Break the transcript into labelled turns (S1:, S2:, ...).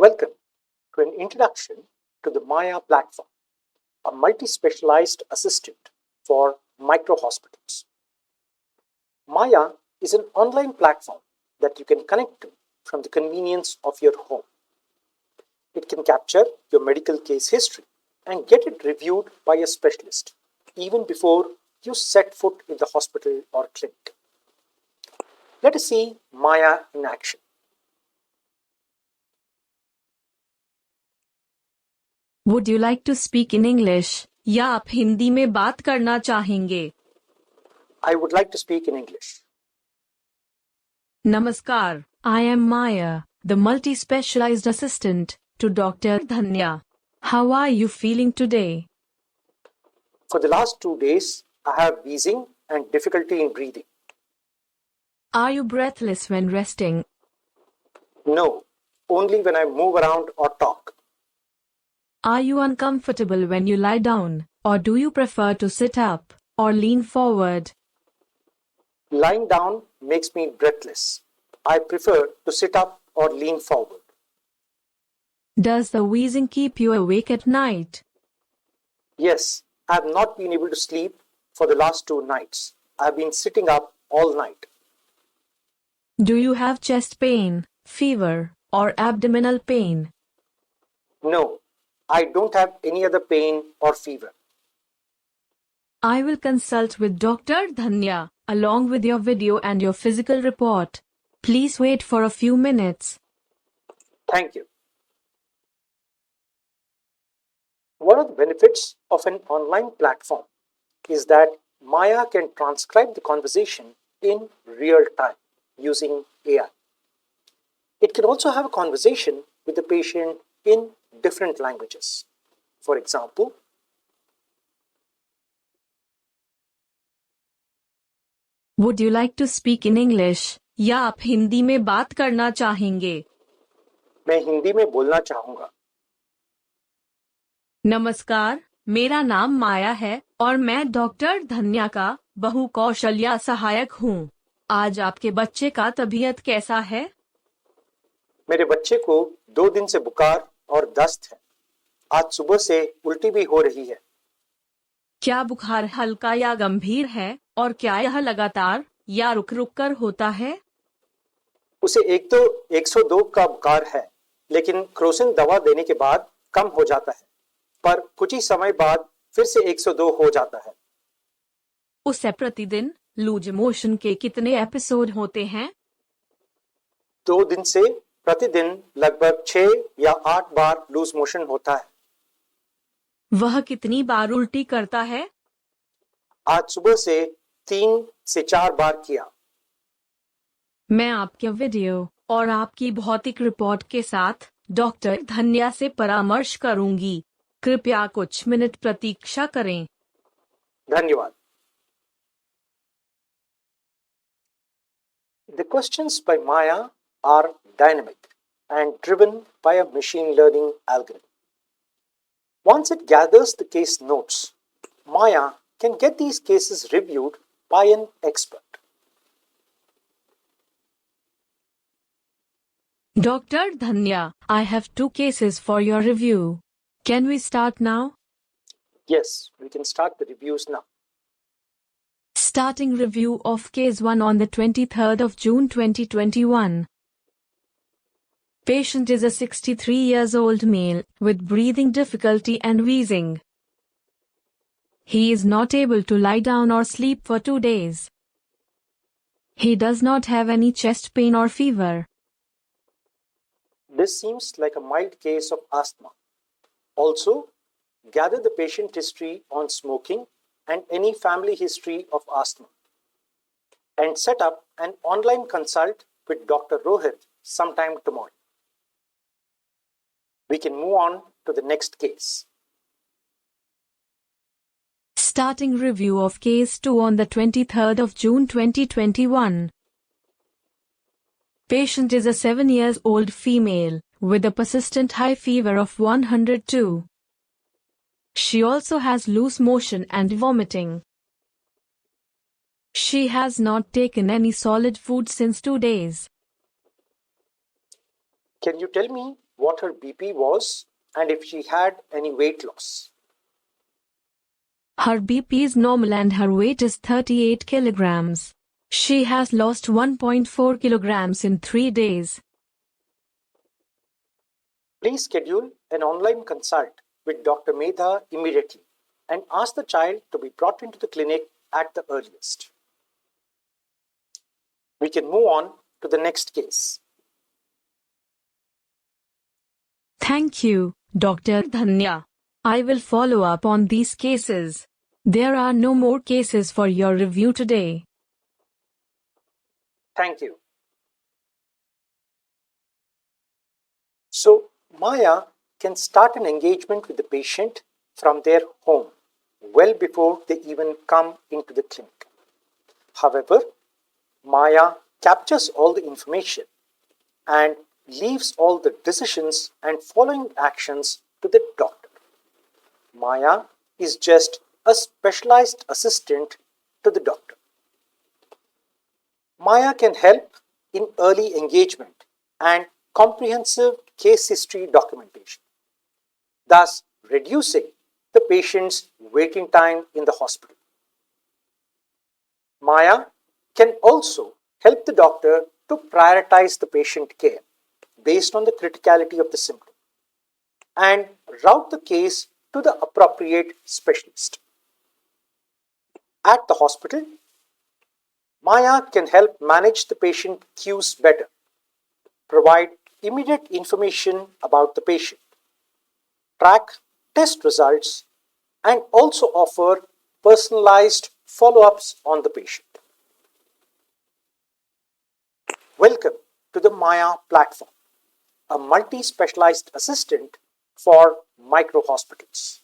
S1: Welcome to an introduction to the Maya platform, a multi-specialized assistant for micro-hospitals. Maya is an online platform that you can connect to from the convenience of your home. It can capture your medical case history and get it reviewed by a specialist even before you set foot in the hospital or clinic. Let us see Maya in action.
S2: Would you like to speak in English? या आप हिंदी में बात करना चाहेंगे?
S1: I would like to speak in English.
S2: नमस्कार, I am Maya, the multi-specialized assistant to Dr. Dhanya. How are you feeling today?
S1: For the last 2 days, I have wheezing and difficulty in breathing.
S2: Are you breathless when resting?
S1: No, only when I move around or talk.
S2: Are you uncomfortable when you lie down, or do you prefer to sit up or lean forward?
S1: Lying down makes me breathless. I prefer to sit up or lean forward.
S2: Does the wheezing keep you awake at night?
S1: Yes, I have not been able to sleep for the last 2 nights. I have been sitting up all night.
S2: Do you have chest pain, fever, or abdominal pain?
S1: No, I don't have any other pain or fever.
S2: I will consult with Dr. Dhanya along with your video and your physical report. Please wait for a few minutes.
S1: Thank you. One of the benefits of an online platform is that Maya can transcribe the conversation in real time using AI. It can also have a conversation with the patient in different languages. For example,
S2: Would you like to speak in English? या आप हिंदी में बात करना चाहेंगे?
S1: मैं हिंदी में बोलना चाहूँगा।
S2: नमस्कार, मेरा नाम माया है और मैं डॉक्टर धन्या का बहुकौशल्या सहायक हूँ। आज आपके बच्चे का तबीयत कैसा है?
S1: मेरे बच्चे को 2 दिन से बुखार और दस्त है। आज सुबह से उल्टी भी हो रही है।
S2: क्या बुखार हल्का या गंभीर है और क्या यह लगातार या रुक-रुक कर होता है?
S1: उसे 102 का बुखार है, लेकिन क्रोसिन दवा देने के बाद कम हो जाता है, पर कुछ ही समय बाद फिर से 102 हो जाता है।
S2: उसे प्रतिदिन लूज मोशन के कितने एपिसोड होते हैं?
S1: 2 दिन से प्रतिदिन लगभग 6 या 8 बार लूज मोशन होता है।
S2: वह कितनी बार उल्टी करता है?
S1: आज सुबह से 3 से 4 बार किया।
S2: मैं आपके वीडियो और आपकी भौतिक रिपोर्ट के साथ डॉक्टर धन्या से परामर्श करूंगी। कृपया कुछ मिनट प्रतीक्षा करें।
S1: धन्यवाद। The questions by Maya are dynamic and driven by a machine learning algorithm. Once it gathers the case notes, Maya can get these cases reviewed by an expert.
S2: Dr. Dhanya, I have 2 cases for your review. Can we start now?
S1: Yes, we can start the reviews now.
S2: Starting review of case 1 on the 23rd of June 2021. Patient is a 63 years old male with breathing difficulty and wheezing. He is not able to lie down or sleep for 2 days. He does not have any chest pain or fever.
S1: This seems like a mild case of asthma. Also, gather the patient history on smoking and any family history of asthma. And set up an online consult with Dr. Rohit sometime tomorrow. We can move on to the next case.
S2: Starting review of case 2 on the 23rd of June 2021. Patient is a 7 years old female with a persistent high fever of 102. She also has loose motion and vomiting. She has not taken any solid food since 2 days.
S1: Can you tell me what her BP was and if she had any weight loss?
S2: Her BP is normal and her weight is 38 kilograms. She has lost 1.4 kilograms in 3 days.
S1: Please schedule an online consult with Dr. Medha immediately and ask the child to be brought into the clinic at the earliest. We can move on to the next case.
S2: Thank you, Dr. Dhanya. I will follow up on these cases. There are no more cases for your review today.
S1: Thank you. So, Maya can start an engagement with the patient from their home well before they even come into the clinic. However, Maya captures all the information and leaves all the decisions and following actions to the doctor. Maya is just a specialized assistant to the doctor. Maya can help in early engagement and comprehensive case history documentation, thus reducing the patient's waiting time in the hospital. Maya can also help the doctor to prioritize the patient care based on the criticality of the symptom and route the case to the appropriate specialist. At the hospital, Maya can help manage the patient queues better, provide immediate information about the patient, track test results, and also offer personalized follow-ups on the patient. Welcome to the Maya platform, a multi-specialized assistant for micro hospitals.